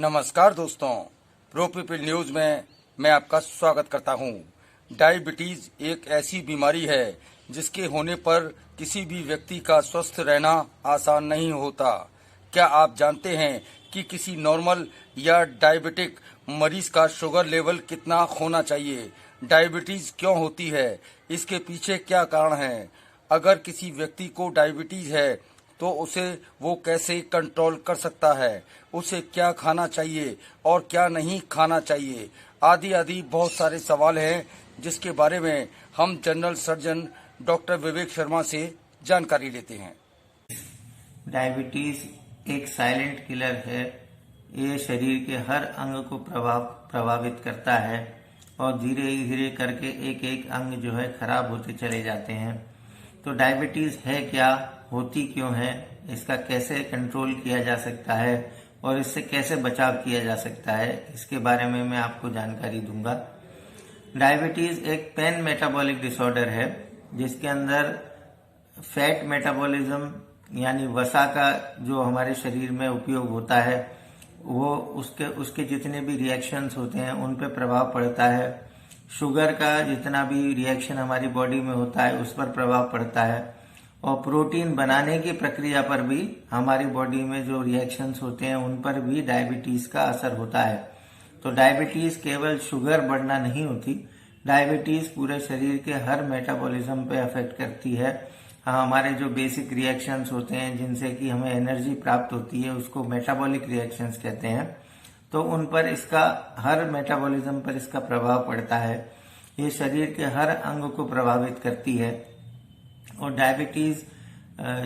नमस्कार दोस्तों, pro people news में मैं आपका स्वागत करता हूं। डायबिटीज एक ऐसी बीमारी है जिसके होने पर किसी भी व्यक्ति का स्वस्थ रहना आसान नहीं होता। क्या आप जानते हैं कि किसी नॉर्मल या डायबिटिक मरीज का शुगर लेवल कितना होना चाहिए? डायबिटीज क्यों होती है? इसके पीछे क्या कारण है? अगर किसी व्यक्ति को डायबिटीज है तो उसे वो कैसे कंट्रोल कर सकता है? उसे क्या खाना चाहिए और क्या नहीं खाना चाहिए? आदि आदि बहुत सारे सवाल हैं जिसके बारे में हम general surgeon doctor Vivek Sharma से जानकारी लेते हैं। डायबिटीज एक साइलेंट किलर है। ये शरीर के हर अंग को प्रभावित करता है और धीरे धीरे करके एक एक अंग जो है खराब होते चले जाते हैं। तो डायबिटीज है क्या, होती क्यों है, इसका कैसे कंट्रोल किया जा सकता है और इससे कैसे बचाव किया जा सकता है, इसके बारे में मैं आपको जानकारी दूंगा। डायबिटीज एक पैन मेटाबॉलिक डिसऑर्डर है जिसके अंदर फैट मेटाबॉलिज्म यानी वसा का जो हमारे शरीर में उपयोग होता है वो उसके जितने भी रिएक्शंस होते हैं उन पे प्रभाव पड़ता है। शुगर का जितना भी रिएक्शन हमारी बॉडी में होता है उस पर प्रभाव पड़ता है और प्रोटीन बनाने की प्रक्रिया पर भी हमारी बॉडी में जो रिएक्शंस होते हैं उन पर भी डायबिटीज का असर होता है। तो डायबिटीज केवल शुगर बढ़ना नहीं होती, डायबिटीज पूरे शरीर के हर मेटाबॉलिज्म पे अफेक्ट करती है। हमारे जो बेसिक रिएक्शंस होते हैं जिनसे कि हमें एनर्जी प्राप्त होती है उसको मेटाबॉलिक रिएक्शंस कहते हैं। तो उन पर इसका हर मेटाबॉलिज्म पर इसका प्रभाव पड़ता है। ये शरीर के हर अंग को प्रभावित करती है और डायबिटीज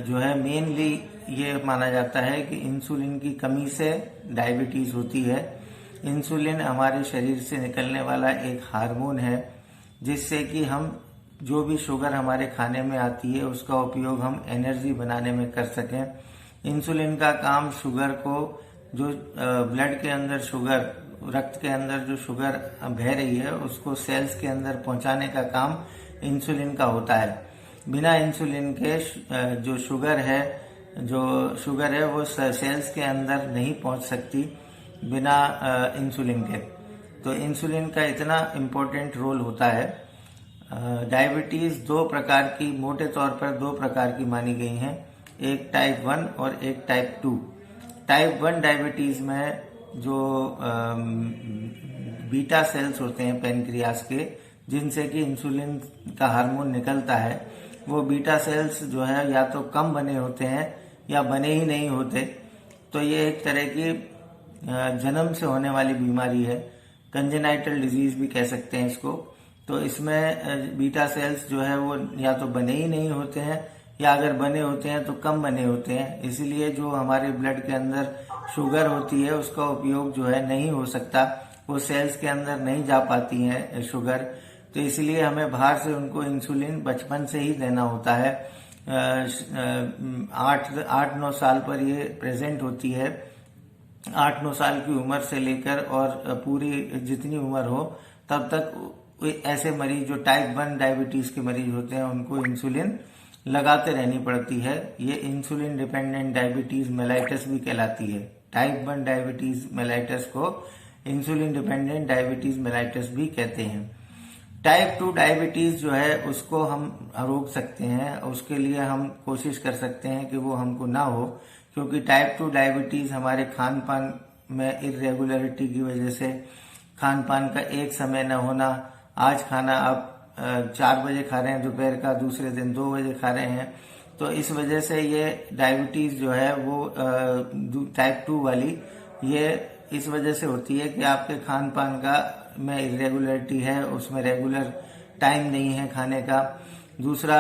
जो है मेनली ये माना जाता है कि इंसुलिन की कमी से डायबिटीज होती है। इंसुलिन हमारे शरीर से निकलने वाला एक हार्मोन है जिससे कि हम जो भी शुगर हमारे खाने में आती है उसका उपयोग हम एनर्जी बनाने में कर सकें। इंसुलिन का काम शुगर को जो ब्लड के अंदर शुगर, रक्त के अंदर जो शुगर बह रही है उसको सेल्स के अंदर पहुंचाने का काम इंसुलिन का होता है। बिना इंसुलिन के जो शुगर है वो सेल्स के अंदर नहीं पहुंच सकती बिना इंसुलिन के। तो इंसुलिन का इतना इम्पोर्टेंट रोल होता है। डायबिटीज दो प्रकार की, मोटे तौर पर दो प्रकार की मानी गई हैं, एक टाइप 1 और एक टाइप 2। टाइप 1 डायबिटीज में जो बीटा सेल्स होते हैं पैनक्रियास के, जिनसे कि इंसुलिन का हार्मोन निकलता है, वो बीटा सेल्स जो है या तो कम बने होते हैं या बने ही नहीं होते। तो ये एक तरह की जन्म से होने वाली बीमारी है, कंजेनाइटल डिजीज भी कह सकते हैं इसको। तो इसमें बीटा सेल्स जो है वो या तो बने ही नहीं होते हैं या अगर बने होते हैं तो कम बने होते हैं। इसीलिए जो हमारे ब्लड के अंदर शुगर होती है उसका उपयोग जो है नहीं हो सकता, वो सेल्स के अंदर नहीं जा पाती है शुगर। तो इसलिए हमें बाहर से उनको इंसुलिन बचपन से ही देना होता है। 8-9 साल पर ये प्रेजेंट होती है। 8-9 साल की उम्र से लेकर और पूरी जितनी उम्र हो तब तक ऐसे मरीज जो टाइप 1 डायबिटीज के मरीज होते हैं उनको इंसुलिन लगाते रहनी पड़ती है। ये इंसुलिन डिपेंडेंट डायबिटीज मेलाइटस भी कहलाती है। टाइप 1 डायबिटीज मेलाइटस को इंसुलिन डिपेंडेंट डायबिटीज मेलाइटस भी कहते हैं। टाइप 2 डायबिटीज जो है उसको हम रोक सकते हैं, उसके लिए हम कोशिश कर सकते हैं कि वो हमको ना हो, क्योंकि टाइप 2 डायबिटीज हमारे खान पान में इरेगुलरिटी की वजह से, खान पान का एक समय न होना, आज खाना आप 4 बजे खा रहे हैं दोपहर का, दूसरे दिन 2 बजे खा रहे हैं, तो इस वजह से ये डायबिटीज जो है वो टाइप 2 वाली ये इस वजह से होती है कि आपके खान पान का में इरेगुलरिटी है, उसमें रेगुलर टाइम नहीं है खाने का। दूसरा,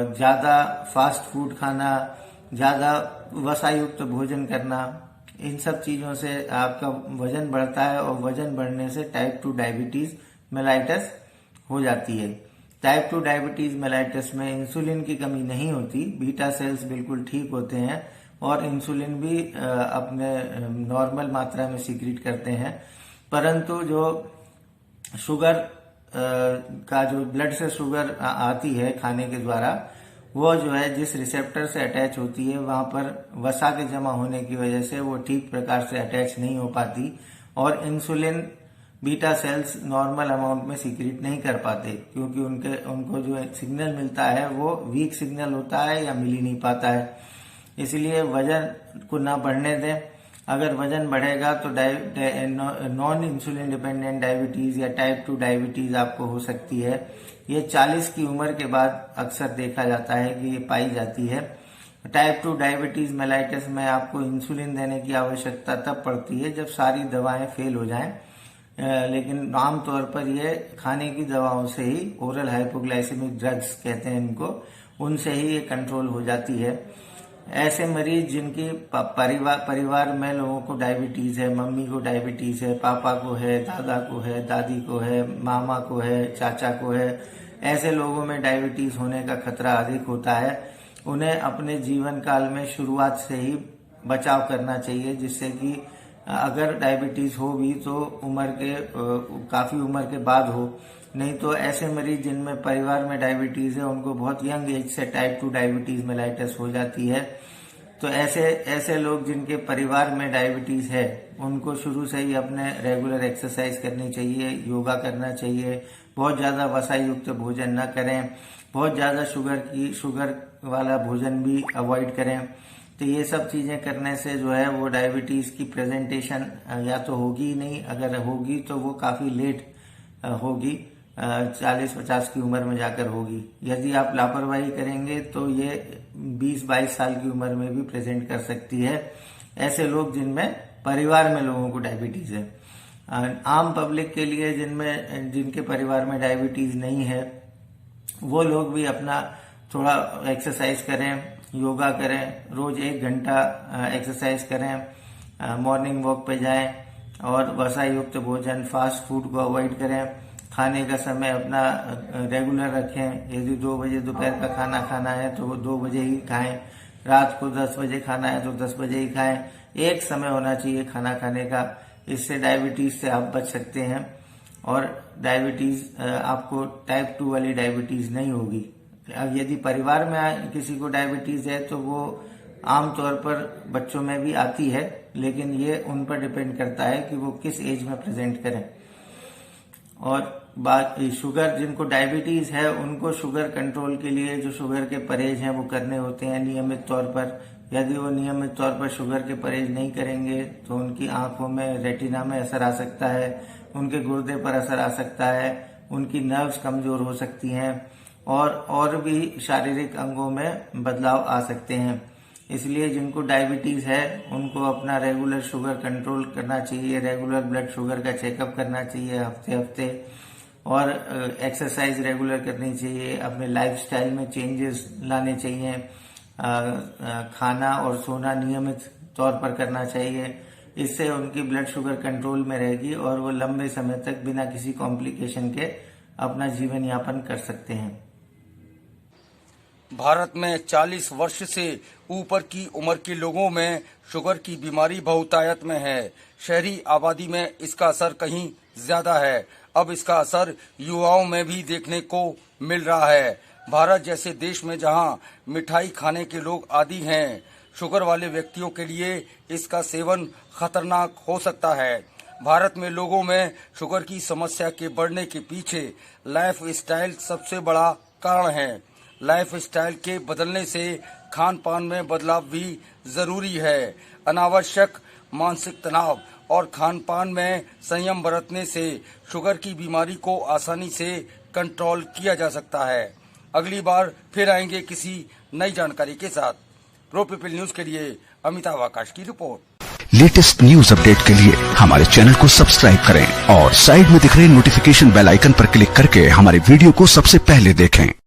ज़्यादा फास्ट फूड खाना, ज़्यादा वसायुक्त भोजन करना, इन सब चीज़ों से आपका वजन बढ़ता है और वजन बढ़ने से टाइप 2 डायबिटीज मेलाइटस हो जाती है। टाइप 2 डायबिटीज मेलाइटस में इंसुलिन की कमी नहीं होती, बीटा सेल्स बिल्कुल ठीक होते हैं और इंसुलिन भी अपने नॉर्मल मात्रा में सीक्रेट करते हैं। परंतु जो शुगर का जो ब्लड से शुगर आती है खाने के द्वारा, वो जो है जिस रिसेप्टर से अटैच होती है वहां पर वसा के जमा होने की वजह से वो ठीक प्रकार से अटैच नहीं हो पाती और insulin beta cells normal amount में सीक्रेट नहीं कर पाते, क्योंकि उनको जो सिग्नल मिलता है वो वीक सिग्नल होता है या मिल ही नहीं पाता है। इसलिए वजन को ना बढ़ने दें। अगर वजन बढ़ेगा तो नॉन इंसुलिन डिपेंडेंट डायबिटीज या टाइप 2 डायबिटीज आपको हो सकती है। ये 40 की उम्र के बाद अक्सर देखा जाता है कि ये पाई जाती है। टाइप 2 डायबिटीज मेलाइटिस में आपको इंसुलिन देने की आवश्यकता तब पड़ती है जब सारी दवाएं फेल हो जाएं, लेकिन आमतौर पर ये खाने की दवाओं से ही, ओरल हाइपोग्लाइसेमिक ड्रग्स कहते हैं इनको, उनसे ही ये कंट्रोल हो जाती है। ऐसे मरीज जिनकी परिवार में लोगों को डायबिटीज है, मम्मी को डायबिटीज है, पापा को है, दादा को है, दादी को है, मामा को है, चाचा को है, ऐसे लोगों में डायबिटीज होने का खतरा अधिक होता है। उन्हें अपने जीवन काल में शुरुआत से ही बचाव करना चाहिए, जिससे कि अगर डायबिटीज हो भी तो काफी उम्र के बाद हो। नहीं तो ऐसे मरीज जिनमें परिवार में डायबिटीज है उनको बहुत यंग एज से टाइप 2 डायबिटीज मेलाइटिस हो जाती है। तो ऐसे लोग जिनके परिवार में डायबिटीज है उनको शुरू से ही अपने रेगुलर एक्सरसाइज करनी चाहिए, योगा करना चाहिए, बहुत ज्यादा वसा युक्त भोजन न करें, बहुत ज्यादा शुगर वाला भोजन भी अवॉइड करें। तो ये सब चीजें करने से जो है वो डायबिटीज की प्रेजेंटेशन या तो होगी ही नहीं, अगर होगी तो वो काफी लेट होगी, 40-50 की उम्र में जाकर होगी। यदि आप लापरवाही करेंगे तो ये 20-22 साल की उम्र में भी प्रेजेंट कर सकती है। ऐसे लोग जिनमें परिवार में लोगों को डायबिटीज है। आम पब्लिक के लिए जिनके परिवार में डायबिटीज नहीं है वो लोग भी अपना थोड़ा एक्सरसाइज करें, योगा करें, रोज 1 घंटा एक्सरसाइज करें, मॉर्निंग वॉक पे जाएं और वसा युक्त भोजन, फास्ट फूड को अवॉइड करें। खाने का समय अपना रेगुलर रखें। यदि 2 बजे दोपहर का खाना खाना है तो 2 बजे ही खाएं, रात को 10 बजे खाना है तो 10 बजे ही खाएं। एक समय होना चाहिए खाना खाने का, इससे डायबिटीज से आप बच सकते हैं और डायबिटीज आपको टाइप 2 वाली डायबिटीज नहीं होगी। अब यदि परिवार में किसी को डायबिटीज है तो वो आमतौर पर बच्चों में भी आती है, लेकिन ये उन पर डिपेंड करता है कि वो किस एज में प्रेजेंट करें। और बात शुगर, जिनको डायबिटीज है उनको शुगर कंट्रोल के लिए जो शुगर के परहेज हैं वो करने होते हैं नियमित तौर पर। यदि वो नियमित तौर पर शुगर के परहेज नहीं करेंगे तो उनकी आंखों में, रेटिना में असर आ सकता है, उनके गुर्दे पर असर आ सकता है, उनकी नर्व्स कमजोर हो सकती हैं और भी शारीरिक अंगों में बदलाव आ सकते हैं। इसलिए जिनको डायबिटीज है उनको अपना रेगुलर शुगर कंट्रोल करना चाहिए, रेगुलर ब्लड शुगर का चेकअप करना चाहिए हफ्ते और एक्सरसाइज रेगुलर करनी चाहिए। अपने लाइफस्टाइल में चेंजेस लाने चाहिए, खाना और सोना नियमित तौर पर करना चाहिए। इससे उनकी ब्लड शुगर कंट्रोल में रहेगी और वो लंबे समय तक बिना किसी कॉम्प्लिकेशन के अपना जीवन यापन कर सकते हैं। भारत में 40 वर्ष से ऊपर की उम्र के लोगों में शुगर की बीमारी बहुतायत में है। शहरी आबादी में इसका असर कहीं ज्यादा है। अब इसका असर युवाओं में भी देखने को मिल रहा है। भारत जैसे देश में जहां मिठाई खाने के लोग आदी हैं, शुगर वाले व्यक्तियों के लिए इसका सेवन खतरनाक हो सकता है। भारत में लोगों में शुगर की समस्या के बढ़ने के पीछे लाइफ स्टाइल सबसे बड़ा कारण है। लाइफ स्टाइल के बदलने से खान पान में बदलाव भी जरूरी है। अनावश्यक मानसिक तनाव और खान पान में संयम बरतने से शुगर की बीमारी को आसानी से कंट्रोल किया जा सकता है। अगली बार फिर आएंगे किसी नई जानकारी के साथ। प्रो पीपल न्यूज के लिए अमिताभ आकाश की रिपोर्ट। लेटेस्ट न्यूज अपडेट के लिए हमारे चैनल को सब्सक्राइब करें और साइड में दिख रहे नोटिफिकेशन बेल आइकन पर क्लिक करके हमारे वीडियो को सबसे पहले देखें।